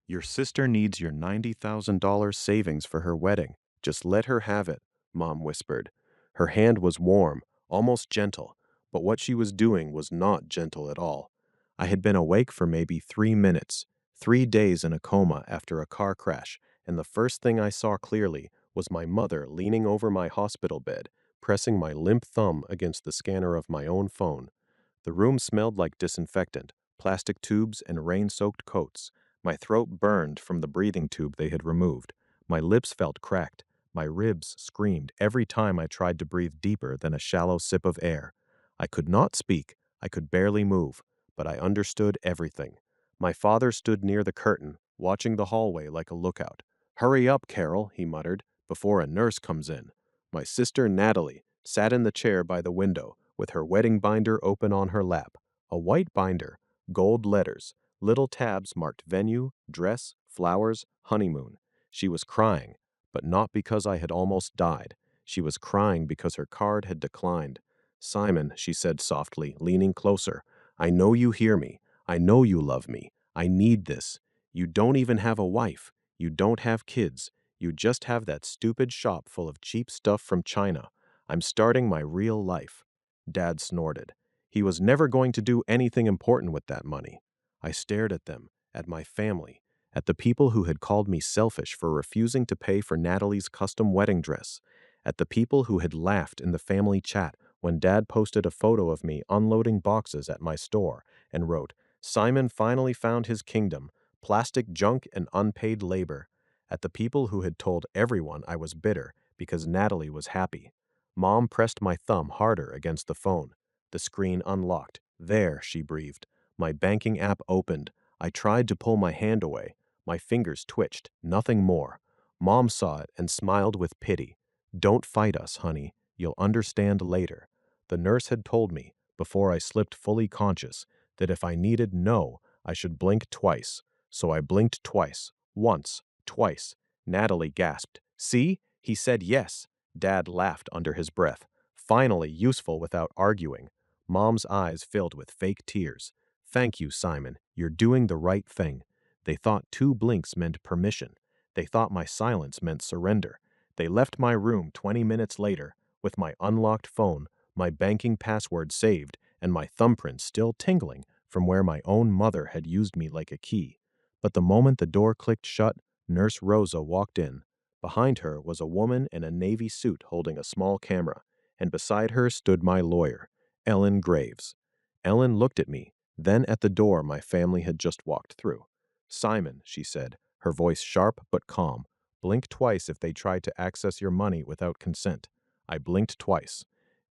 Your sister needs your $90,000 savings for her wedding. Just let her have it, Mom whispered. Her hand was warm, almost gentle, but what she was doing was not gentle at all. I had been awake for maybe 3 minutes, 3 days in a coma after a car crash, and the first thing I saw clearly was my mother leaning over my hospital bed, pressing my limp thumb against the scanner of my own phone. The room smelled like disinfectant, plastic tubes, and rain-soaked coats. My throat burned from the breathing tube they had removed. My lips felt cracked. My ribs screamed every time I tried to breathe deeper than a shallow sip of air. I could not speak. I could barely move, but I understood everything. My father stood near the curtain, watching the hallway like a lookout. "Hurry up, Carol," he muttered, "before a nurse comes in." My sister, Natalie, sat in the chair by the window, with her wedding binder open on her lap. A white binder, gold letters, little tabs marked venue, dress, flowers, honeymoon. She was crying, but not because I had almost died. She was crying because her card had declined. "Simon," she said softly, leaning closer, "I know you hear me. I know you love me. I need this. You don't even have a wife. You don't have kids. You just have that stupid shop full of cheap stuff from China. I'm starting my real life." Dad snorted. He was never going to do anything important with that money. I stared at them, at my family, at the people who had called me selfish for refusing to pay for Natalie's custom wedding dress, at the people who had laughed in the family chat when Dad posted a photo of me unloading boxes at my store and wrote, "Simon finally found his kingdom, plastic junk and unpaid labor," at the people who had told everyone I was bitter because Natalie was happy. Mom pressed my thumb harder against the phone. The screen unlocked. "There," she breathed. My banking app opened. I tried to pull my hand away. My fingers twitched, nothing more. Mom saw it and smiled with pity. "Don't fight us, honey. You'll understand later." The nurse had told me, before I slipped fully conscious, that if I needed no, I should blink twice. So I blinked twice. Once. Twice. Natalie gasped. "See? He said yes." Dad laughed under his breath. Finally useful without arguing. Mom's eyes filled with fake tears. "Thank you, Simon. You're doing the right thing." They thought 2 blinks meant permission. They thought my silence meant surrender. They left my room 20 minutes later, with my unlocked phone, my banking password saved, and my thumbprint still tingling from where my own mother had used me like a key. But the moment the door clicked shut, Nurse Rosa walked in. Behind her was a woman in a navy suit holding a small camera, and beside her stood my lawyer, Ellen Graves. Ellen looked at me, then at the door my family had just walked through. "Simon," she said, her voice sharp but calm, "blink twice if they try to access your money without consent." I blinked twice.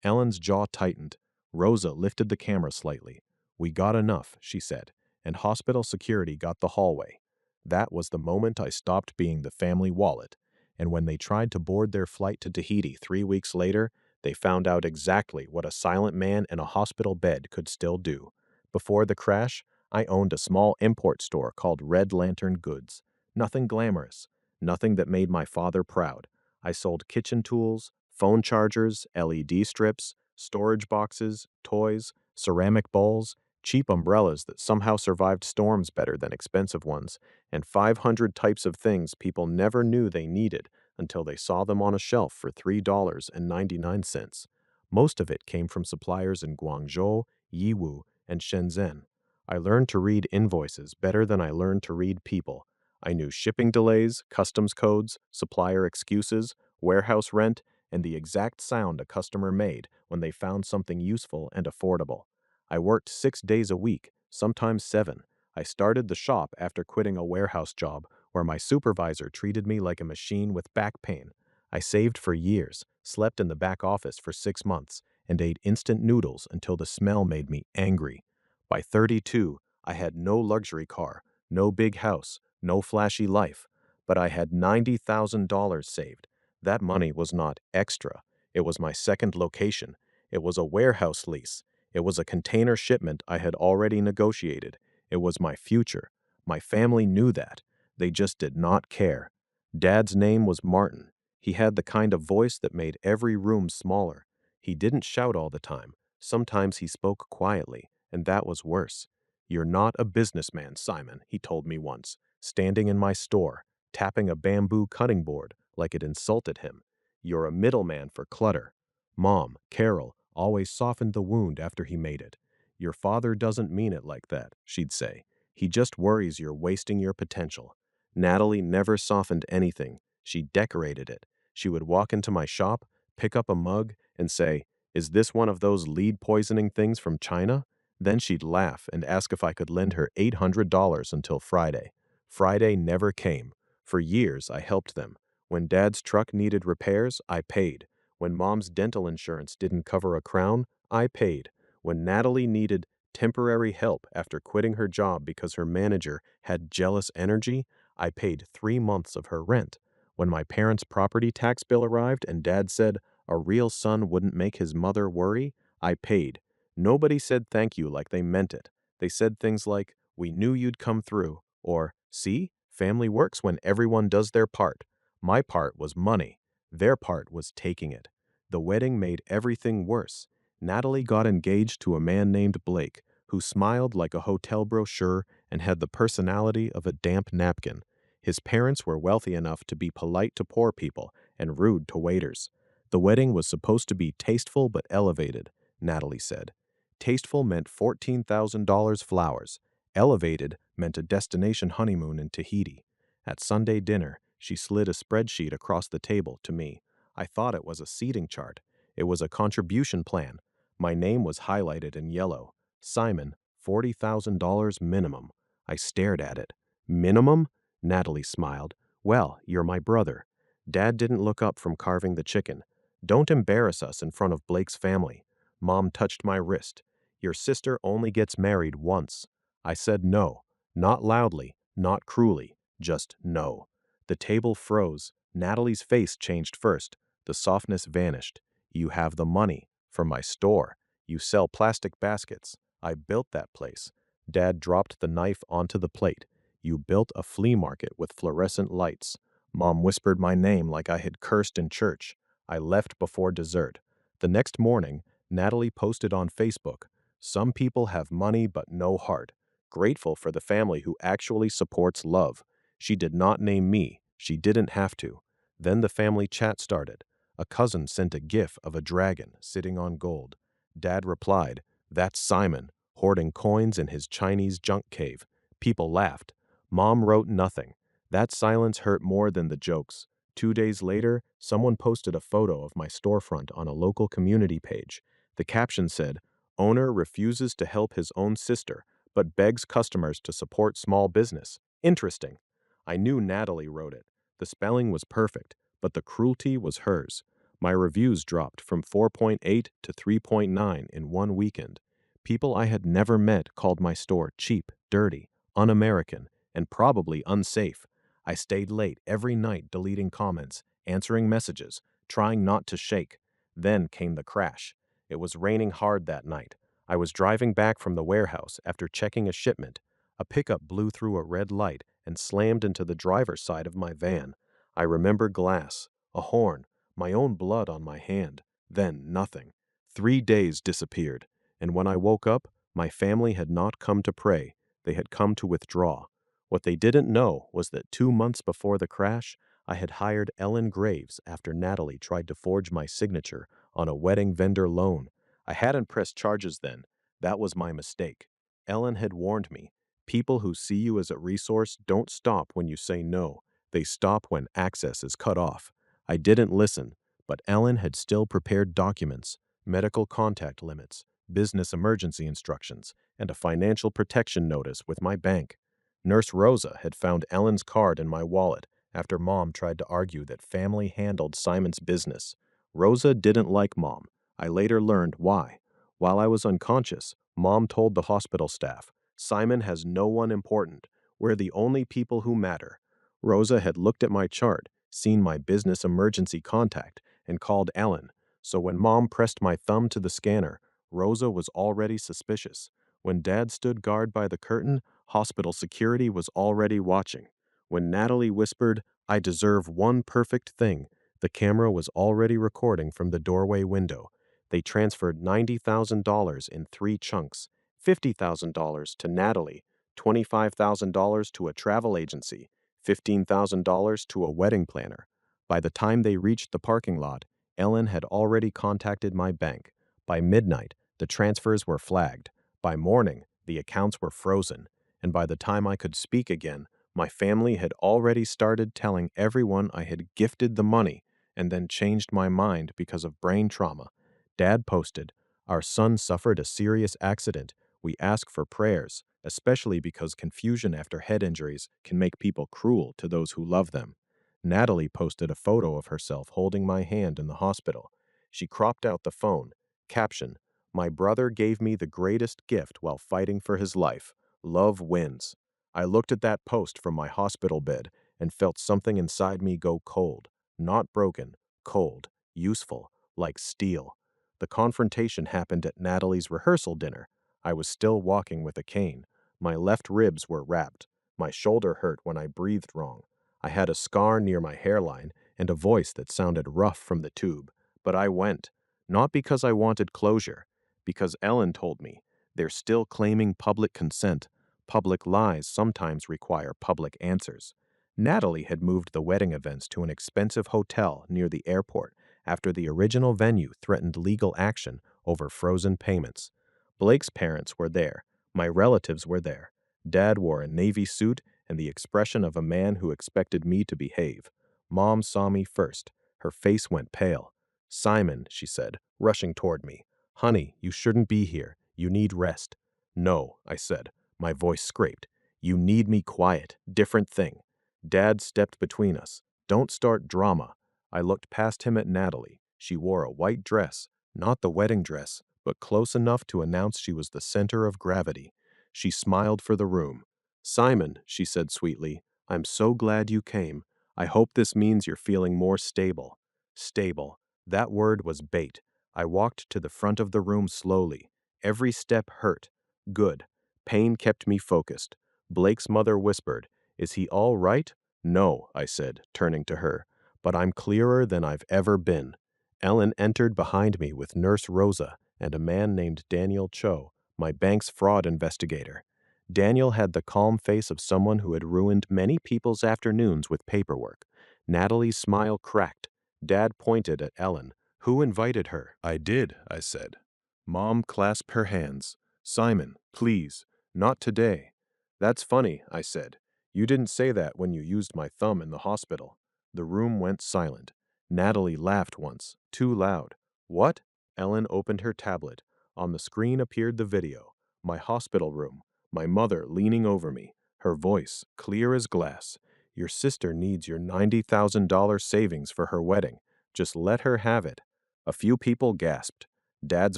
Ellen's jaw tightened. Rosa lifted the camera slightly. "We got enough," she said, and hospital security got the hallway. That was the moment I stopped being the family wallet, and when they tried to board their flight to Tahiti 3 weeks later, they found out exactly what a silent man in a hospital bed could still do. Before the crash, I owned a small import store called Red Lantern Goods. Nothing glamorous, nothing that made my father proud. I sold kitchen tools, phone chargers, LED strips, storage boxes, toys, ceramic bowls, cheap umbrellas that somehow survived storms better than expensive ones, and 500 types of things people never knew they needed until they saw them on a shelf for $3.99. Most of it came from suppliers in Guangzhou, Yiwu, and Shenzhen. I learned to read invoices better than I learned to read people. I knew shipping delays, customs codes, supplier excuses, warehouse rent, and the exact sound a customer made when they found something useful and affordable. I worked 6 days a week, sometimes 7. I started the shop after quitting a warehouse job where my supervisor treated me like a machine with back pain. I saved for years, slept in the back office for 6 months, and ate instant noodles until the smell made me angry. By 32, I had no luxury car, no big house, no flashy life, but I had $90,000 saved. That money was not extra. It was my second location. It was a warehouse lease. It was a container shipment I had already negotiated. It was my future. My family knew that. They just did not care. Dad's name was Martin. He had the kind of voice that made every room smaller. He didn't shout all the time. Sometimes he spoke quietly, and that was worse. "You're not a businessman, Simon," he told me once. standing in my store, tapping a bamboo cutting board like it insulted him. You're a middleman for clutter. Mom, Carol, always softened the wound after he made it. Your father doesn't mean it like that, she'd say. He just worries you're wasting your potential. Natalie never softened anything. She decorated it. She would walk into my shop, pick up a mug, and say, "Is this one of those lead poisoning things from China?" Then she'd laugh and ask if I could lend her $800 until Friday. Friday never came. For years, I helped them. When Dad's truck needed repairs, I paid. When Mom's dental insurance didn't cover a crown, I paid. When Natalie needed temporary help after quitting her job because her manager had jealous energy, I paid 3 months of her rent. When my parents' property tax bill arrived and Dad said a real son wouldn't make his mother worry, I paid. Nobody said thank you like they meant it. They said things like, "We knew you'd come through," or, "See, family works when everyone does their part." My part was money. Their part was taking it. The wedding made everything worse. Natalie got engaged to a man named Blake, who smiled like a hotel brochure and had the personality of a damp napkin. His parents were wealthy enough to be polite to poor people and rude to waiters. The wedding was supposed to be tasteful but elevated, Natalie said. Tasteful meant $14,000 flowers. Elevated meant a destination honeymoon in Tahiti. At Sunday dinner, she slid a spreadsheet across the table to me. I thought it was a seating chart. It was a contribution plan. My name was highlighted in yellow. Simon, $40,000 minimum. I stared at it. Minimum? Natalie smiled. Well, you're my brother. Dad didn't look up from carving the chicken. Don't embarrass us in front of Blake's family. Mom touched my wrist. Your sister only gets married once. I said no. Not loudly, not cruelly, just no. The table froze. Natalie's face changed first. The softness vanished. You have the money. For my store. You sell plastic baskets. I built that place. Dad dropped the knife onto the plate. You built a flea market with fluorescent lights. Mom whispered my name like I had cursed in church. I left before dessert. The next morning, Natalie posted on Facebook, "Some people have money but no heart. Grateful for the family who actually supports love." She did not name me. She didn't have to. Then the family chat started. A cousin sent a gif of a dragon sitting on gold. Dad replied, "That's Simon, hoarding coins in his Chinese junk cave." People laughed. Mom wrote nothing. That silence hurt more than the jokes. 2 days later, someone posted a photo of my storefront on a local community page. The caption said, "Owner refuses to help his own sister, but begs customers to support small business. Interesting." I knew Natalie wrote it. The spelling was perfect, but the cruelty was hers. My reviews dropped from 4.8 to 3.9 in one weekend. People I had never met called my store cheap, dirty, un-American, and probably unsafe. I stayed late every night deleting comments, answering messages, trying not to shake. Then came the crash. It was raining hard that night. I was driving back from the warehouse after checking a shipment. A pickup blew through a red light and slammed into the driver's side of my van. I remember glass, a horn, my own blood on my hand. Then nothing. 3 days disappeared, and when I woke up, my family had not come to pray. They had come to withdraw. What they didn't know was that 2 months before the crash, I had hired Ellen Graves after Natalie tried to forge my signature on a wedding vendor loan. I hadn't pressed charges then. That was my mistake. Ellen had warned me. People who see you as a resource don't stop when you say no. They stop when access is cut off. I didn't listen, but Ellen had still prepared documents, medical contact limits, business emergency instructions, and a financial protection notice with my bank. Nurse Rosa had found Ellen's card in my wallet after Mom tried to argue that family handled Simon's business. Rosa didn't like Mom. I later learned why. While I was unconscious, Mom told the hospital staff, "Simon has no one important. We're the only people who matter." Rosa had looked at my chart, seen my business emergency contact, and called Ellen. So when Mom pressed my thumb to the scanner, Rosa was already suspicious. When Dad stood guard by the curtain, hospital security was already watching. When Natalie whispered, "I deserve one perfect thing," the camera was already recording from the doorway window. They transferred $90,000 in 3 chunks, $50,000 to Natalie, $25,000 to a travel agency, $15,000 to a wedding planner. By the time they reached the parking lot, Ellen had already contacted my bank. By midnight, the transfers were flagged. By morning, the accounts were frozen. And by the time I could speak again, my family had already started telling everyone I had gifted the money and then changed my mind because of brain trauma. Dad posted, "Our son suffered a serious accident. We ask for prayers, especially because confusion after head injuries can make people cruel to those who love them." Natalie posted a photo of herself holding my hand in the hospital. She cropped out the phone. Caption, "My brother gave me the greatest gift while fighting for his life. Love wins." I looked at that post from my hospital bed and felt something inside me go cold. Not broken, cold, useful, like steel. The confrontation happened at Natalie's rehearsal dinner. I was still walking with a cane. My left ribs were wrapped. My shoulder hurt when I breathed wrong. I had a scar near my hairline and a voice that sounded rough from the tube. But I went. Not because I wanted closure. Because Ellen told me. They're still claiming public consent. Public lies sometimes require public answers. Natalie had moved the wedding events to an expensive hotel near the airport after the original venue threatened legal action over frozen payments. Blake's parents were there. My relatives were there. Dad wore a navy suit and the expression of a man who expected me to behave. Mom saw me first. Her face went pale. "Simon," she said, rushing toward me. "Honey, you shouldn't be here. You need rest." "No," I said. My voice scraped. "You need me quiet. Different thing." Dad stepped between us. "Don't start drama." I looked past him at Natalie. She wore a white dress, not the wedding dress, but close enough to announce she was the center of gravity. She smiled for the room. "Simon," she said sweetly, "I'm so glad you came. I hope this means you're feeling more stable." Stable. That word was bait. I walked to the front of the room slowly. Every step hurt. Good. Pain kept me focused. Blake's mother whispered, "Is he all right?" "No," I said, turning to her, "but I'm clearer than I've ever been." Ellen entered behind me with Nurse Rosa and a man named Daniel Cho, my bank's fraud investigator. Daniel had the calm face of someone who had ruined many people's afternoons with paperwork. Natalie's smile cracked. Dad pointed at Ellen. "Who invited her?" "I did," I said. Mom clasped her hands. "Simon, please, not today." "That's funny," I said. "You didn't say that when you used my thumb in the hospital." The room went silent. Natalie laughed once, too loud. "What?" Ellen opened her tablet. On the screen appeared the video. My hospital room. My mother leaning over me. Her voice, clear as glass. "Your sister needs your $90,000 savings for her wedding. Just let her have it." A few people gasped. Dad's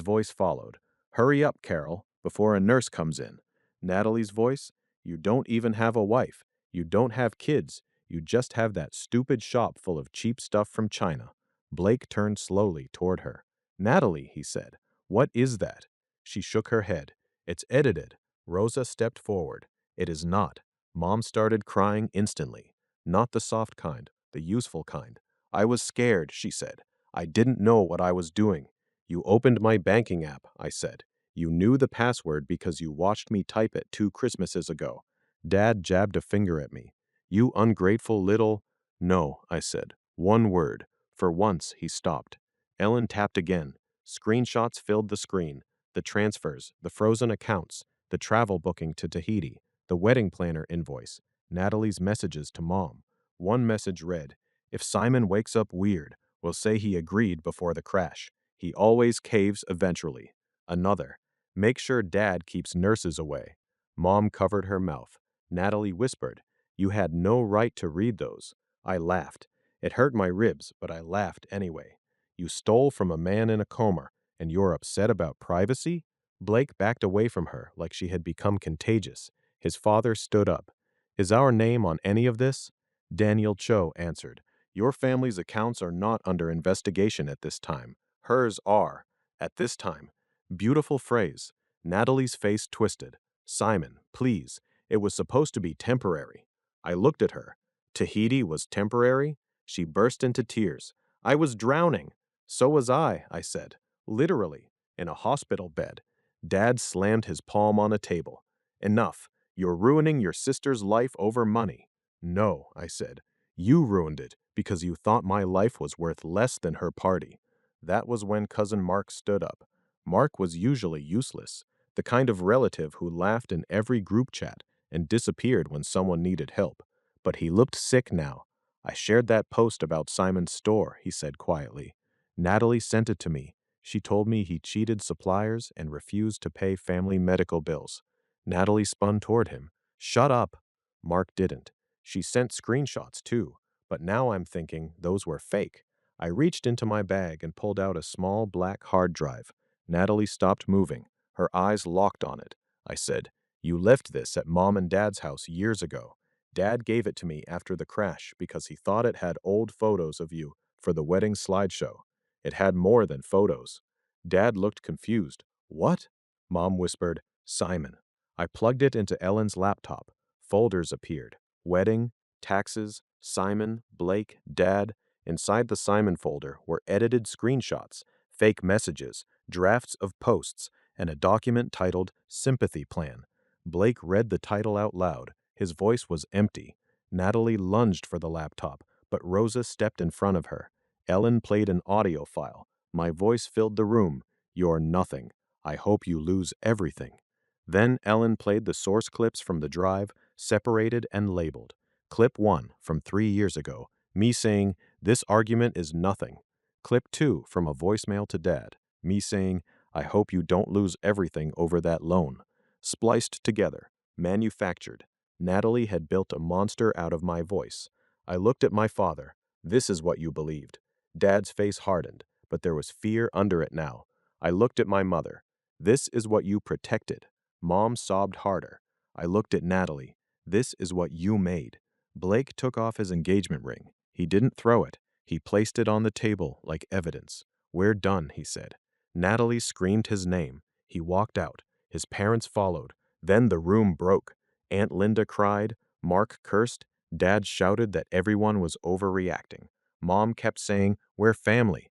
voice followed. "Hurry up, Carol, before a nurse comes in." Natalie's voice, "You don't even have a wife. You don't have kids. You just have that stupid shop full of cheap stuff from China." Blake turned slowly toward her. "Natalie," he said, "what is that?" She shook her head. "It's edited." Rosa stepped forward. "It is not." Mom started crying instantly. Not the soft kind, the useful kind. "I was scared," she said. "I didn't know what I was doing." "You opened my banking app," I said. "You knew the password because you watched me type it 2 Christmases ago." Dad jabbed a finger at me. "You ungrateful little—" "No," I said. "One word." For once, he stopped. Ellen tapped again. Screenshots filled the screen. The transfers, the frozen accounts, the travel booking to Tahiti, the wedding planner invoice, Natalie's messages to Mom. One message read, "If Simon wakes up weird, we'll say he agreed before the crash. He always caves eventually." Another, "Make sure Dad keeps nurses away." Mom covered her mouth. Natalie whispered, "You had no right to read those." I laughed. It hurt my ribs, but I laughed anyway. "You stole from a man in a coma, and you're upset about privacy?" Blake backed away from her like she had become contagious. His father stood up. "Is our name on any of this?" Daniel Cho answered, "Your family's accounts are not under investigation at this time. Hers are. At this time." Beautiful phrase. Natalie's face twisted. "Simon, please. It was supposed to be temporary." I looked at her. Tahiti was temporary? She burst into tears. "I was drowning." "So was I said. "Literally. In a hospital bed." Dad slammed his palm on a table. "Enough. You're ruining your sister's life over money." "No," I said. "You ruined it because you thought my life was worth less than her party." That was when Cousin Mark stood up. Mark was usually useless, the kind of relative who laughed in every group chat and disappeared when someone needed help. But he looked sick now. "I shared that post about Simon's store," he said quietly. "Natalie sent it to me. She told me he cheated suppliers and refused to pay family medical bills." Natalie spun toward him. "Shut up." Mark didn't. "She sent screenshots too, but now I'm thinking those were fake." I reached into my bag and pulled out a small black hard drive. Natalie stopped moving. Her eyes locked on it. I said, "You left this at Mom and Dad's house years ago. Dad gave it to me after the crash because he thought it had old photos of you for the wedding slideshow. It had more than photos." Dad looked confused. "What?" Mom whispered, "Simon." I plugged it into Ellen's laptop. Folders appeared. Wedding, taxes, Simon, Blake, Dad. Inside the Simon folder were edited screenshots, fake messages, drafts of posts, and a document titled Sympathy Plan. Blake read the title out loud. His voice was empty. Natalie lunged for the laptop, but Rosa stepped in front of her. Ellen played an audio file. My voice filled the room. "You're nothing. I hope you lose everything." Then Ellen played the source clips from the drive, separated and labeled. Clip 1 from 3 years ago, me saying, "This argument is nothing." Clip 2 from a voicemail to Dad, me saying, "I hope you don't lose everything over that loan." Spliced together, manufactured. Natalie had built a monster out of my voice. I looked at my father. "This is what you believed." Dad's face hardened, but there was fear under it now. I looked at my mother. "This is what you protected." Mom sobbed harder. I looked at Natalie. "This is what you made." Blake took off his engagement ring. He didn't throw it. He placed it on the table like evidence. "We're done," he said. Natalie screamed his name. He walked out. His parents followed. Then the room broke. Aunt Linda cried. Mark cursed. Dad shouted that everyone was overreacting. Mom kept saying, we're family,"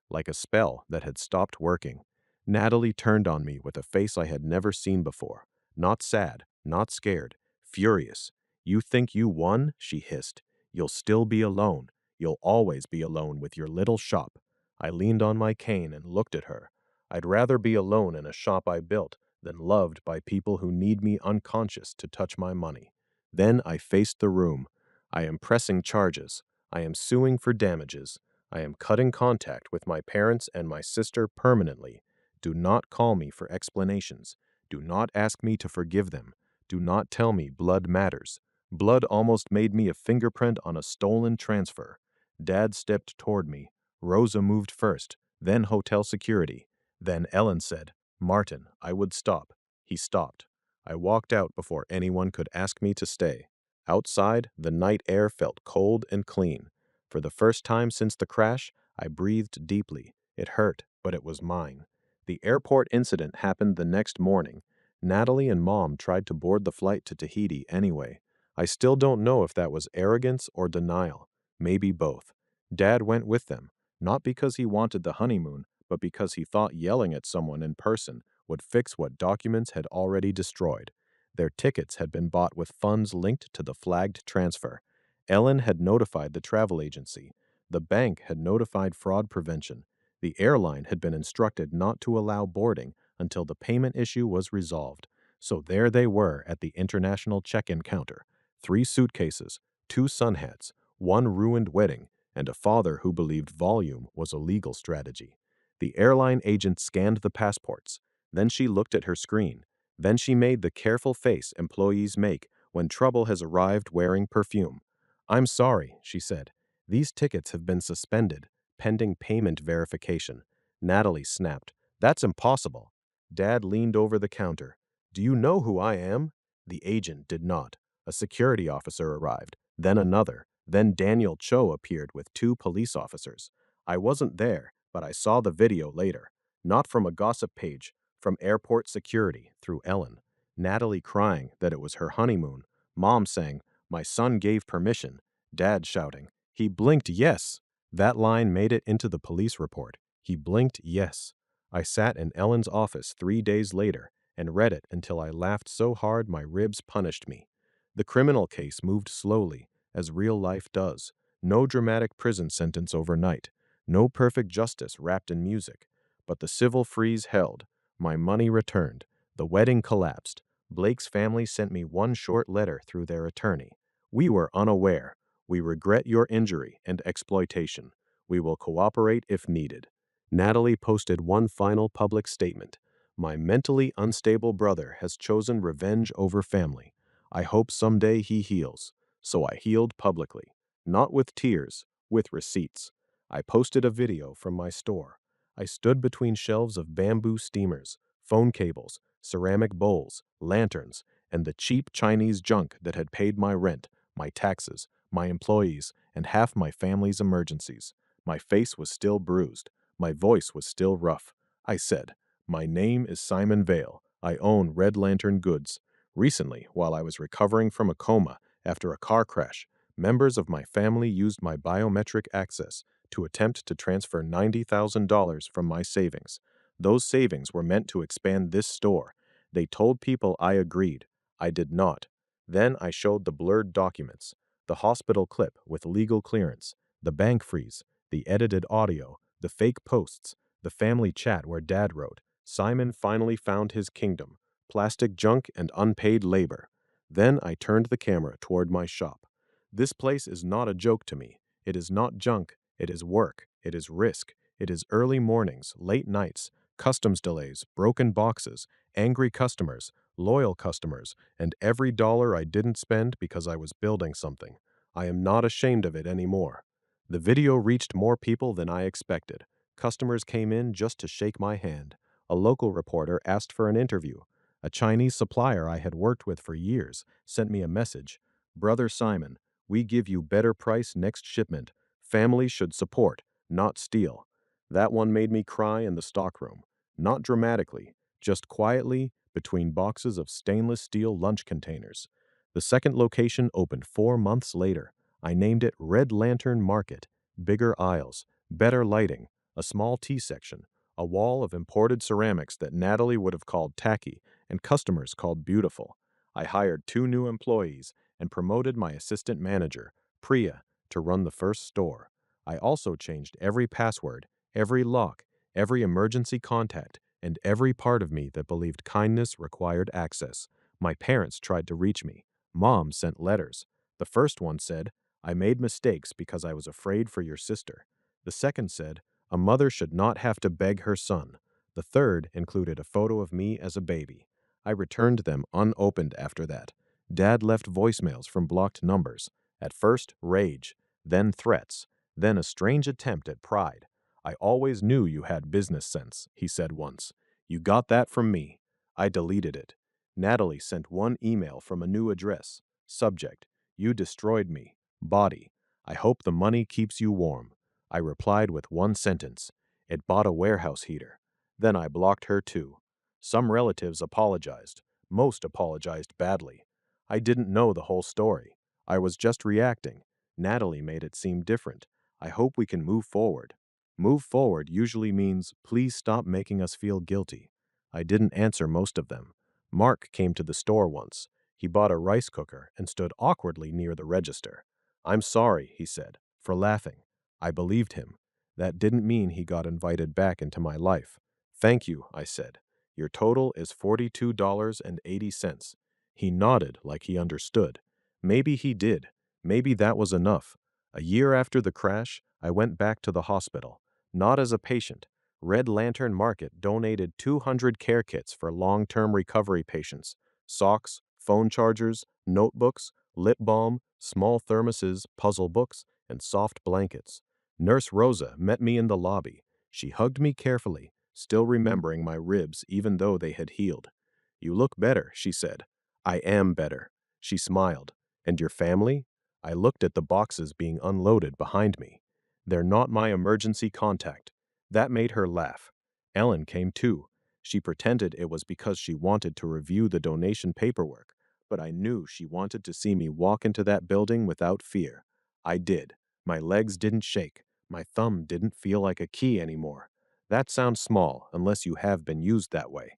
like a spell that had stopped working. Natalie turned on me with a face I had never seen before. Not sad, not scared, furious. "You think you won?" she hissed. "You'll still be alone. You'll always be alone with your little shop." I leaned on my cane and looked at her. "I'd rather be alone in a shop I built than loved by people who need me unconscious to touch my money." Then I faced the room. "I am pressing charges. I am suing for damages. I am cutting contact with my parents and my sister permanently. Do not call me for explanations. Do not ask me to forgive them. Do not tell me blood matters. Blood almost made me a fingerprint on a stolen transfer." Dad stepped toward me. Rosa moved first, then hotel security. Then Ellen said, "Martin, I would stop." He stopped. I walked out before anyone could ask me to stay. Outside, the night air felt cold and clean. For the first time since the crash, I breathed deeply. It hurt, but it was mine. The airport incident happened the next morning. Natalie and Mom tried to board the flight to Tahiti anyway. I still don't know if that was arrogance or denial. Maybe both. Dad went with them, not because he wanted the honeymoon, but because he thought yelling at someone in person would fix what documents had already destroyed. Their tickets had been bought with funds linked to the flagged transfer. Ellen had notified the travel agency. The bank had notified fraud prevention. The airline had been instructed not to allow boarding until the payment issue was resolved. So there they were at the international check-in counter. 3 suitcases, 2 sun hats, 1 ruined wedding, and a father who believed volume was a legal strategy. The airline agent scanned the passports. Then she looked at her screen. Then she made the careful face employees make when trouble has arrived wearing perfume. "I'm sorry," she said. "These tickets have been suspended, pending payment verification." Natalie snapped, "That's impossible." Dad leaned over the counter. "Do you know who I am?" The agent did not. A security officer arrived, then another. Then Daniel Cho appeared with 2 police officers. I wasn't there, but I saw the video later. Not from a gossip page, from airport security through Ellen. Natalie crying that it was her honeymoon. Mom saying, "My son gave permission." Dad shouting, "He blinked yes." That line made it into the police report. He blinked yes. I sat in Ellen's office 3 days later, and read it until I laughed so hard my ribs punished me. The criminal case moved slowly, as real life does. No dramatic prison sentence overnight. No perfect justice wrapped in music. But the civil freeze held. My money returned. The wedding collapsed. Blake's family sent me one short letter through their attorney. We were unaware. We regret your injury and exploitation. We will cooperate if needed. Natalie posted one final public statement. My mentally unstable brother has chosen revenge over family. I hope someday he heals. So I healed publicly. Not with tears, with receipts. I posted a video from my store. I stood between shelves of bamboo steamers, phone cables, ceramic bowls, lanterns, and the cheap Chinese junk that had paid my rent, my taxes, my employees, and half my family's emergencies. My face was still bruised. My voice was still rough. I said, "My name is Simon Vale. I own Red Lantern Goods. Recently, while I was recovering from a coma after a car crash, members of my family used my biometric access to attempt to transfer $90,000 from my savings. Those savings were meant to expand this store. They told people I agreed. I did not. Then I showed the blurred documents, the hospital clip with legal clearance, the bank freeze, the edited audio, the fake posts, the family chat where Dad wrote, 'Simon finally found his kingdom, plastic junk and unpaid labor.' Then I turned the camera toward my shop. This place is not a joke to me. It is not junk. It is work. It is risk. It is early mornings, late nights, customs delays, broken boxes, angry customers, loyal customers, and every dollar I didn't spend because I was building something. I am not ashamed of it anymore." The video reached more people than I expected. Customers came in just to shake my hand. A local reporter asked for an interview. A Chinese supplier I had worked with for years sent me a message. "Brother Simon, we give you better price next shipment. Family should support, not steal." That one made me cry in the stockroom. Not dramatically, just quietly between boxes of stainless steel lunch containers. The second location opened 4 months later. I named it Red Lantern Market. Bigger aisles, better lighting, a small tea section, a wall of imported ceramics that Natalie would have called tacky and customers called beautiful. I hired 2 new employees and promoted my assistant manager, Priya, to run the first store. I also changed every password, every lock, every emergency contact, and every part of me that believed kindness required access. My parents tried to reach me. Mom sent letters. The first one said, "I made mistakes because I was afraid for your sister." The second said, "A mother should not have to beg her son." The third included a photo of me as a baby. I returned them unopened after that. Dad left voicemails from blocked numbers. At first, rage, then threats, then a strange attempt at pride. "I always knew you had business sense," he said once. "You got that from me." I deleted it. Natalie sent one email from a new address. Subject, "You destroyed me. Body, I hope the money keeps you warm." I replied with one sentence. "It bought a warehouse heater." Then I blocked her too. Some relatives apologized. Most apologized badly. I didn't know the whole story. I was just reacting. Natalie made it seem different. I hope we can move forward. Move forward usually means, please stop making us feel guilty. I didn't answer most of them. Mark came to the store once. He bought a rice cooker and stood awkwardly near the register. "I'm sorry," he said, "for laughing." I believed him. That didn't mean he got invited back into my life. "Thank you," I said. "Your total is $42.80. He nodded like he understood. Maybe he did. Maybe that was enough. A year after the crash, I went back to the hospital. Not as a patient. Red Lantern Market donated 200 care kits for long-term recovery patients. Socks, phone chargers, notebooks, lip balm, small thermoses, puzzle books, and soft blankets. Nurse Rosa met me in the lobby. She hugged me carefully, still remembering my ribs even though they had healed. "You look better," she said. "I am better." She smiled. "And your family?" I looked at the boxes being unloaded behind me. "They're not my emergency contact." That made her laugh. Ellen came too. She pretended it was because she wanted to review the donation paperwork, but I knew she wanted to see me walk into that building without fear. I did. My legs didn't shake. My thumb didn't feel like a key anymore. That sounds small unless you have been used that way.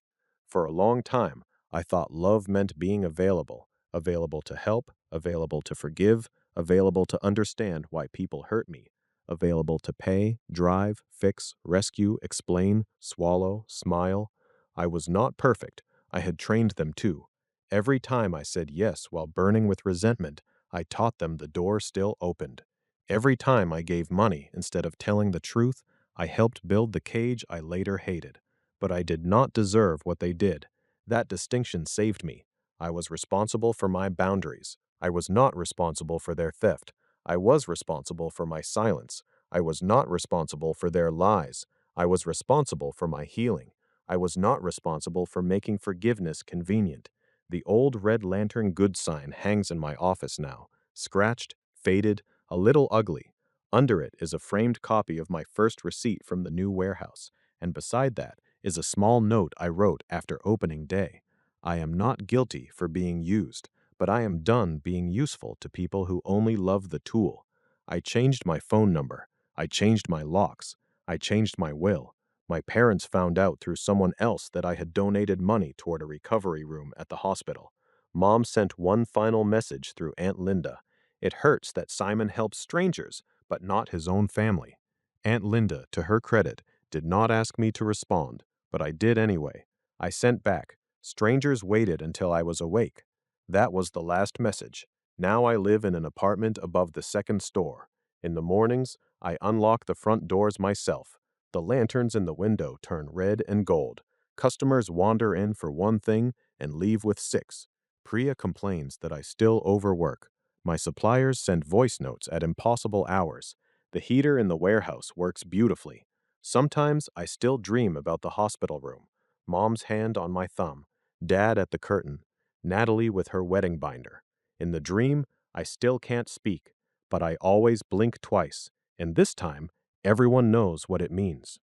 For a long time, I thought love meant being available, available to help, available to forgive, available to understand why people hurt me, available to pay, drive, fix, rescue, explain, swallow, smile. I was not perfect. I had trained them too. Every time I said yes while burning with resentment, I taught them the door still opened. Every time I gave money instead of telling the truth, I helped build the cage I later hated. But I did not deserve what they did. That distinction saved me. I was responsible for my boundaries. I was not responsible for their theft. I was responsible for my silence. I was not responsible for their lies. I was responsible for my healing. I was not responsible for making forgiveness convenient. The old red lantern good sign hangs in my office now, scratched, faded, a little ugly. Under it is a framed copy of my first receipt from the new warehouse, and beside that is a small note I wrote after opening day. I am not guilty for being used, but I am done being useful to people who only love the tool. I changed my phone number. I changed my locks. I changed my will. My parents found out through someone else that I had donated money toward a recovery room at the hospital. Mom sent one final message through Aunt Linda. It hurts that Simon helps strangers, but not his own family. Aunt Linda, to her credit, did not ask me to respond, but I did anyway. I sent back, "Strangers waited until I was awake." That was the last message. Now I live in an apartment above the second store. In the mornings, I unlock the front doors myself. The lanterns in the window turn red and gold. Customers wander in for one thing and leave with six. Priya complains that I still overwork. My suppliers send voice notes at impossible hours. The heater in the warehouse works beautifully. Sometimes I still dream about the hospital room. Mom's hand on my thumb. Dad at the curtain. Natalie with her wedding binder. In the dream, I still can't speak, but I always blink twice, and this time, everyone knows what it means.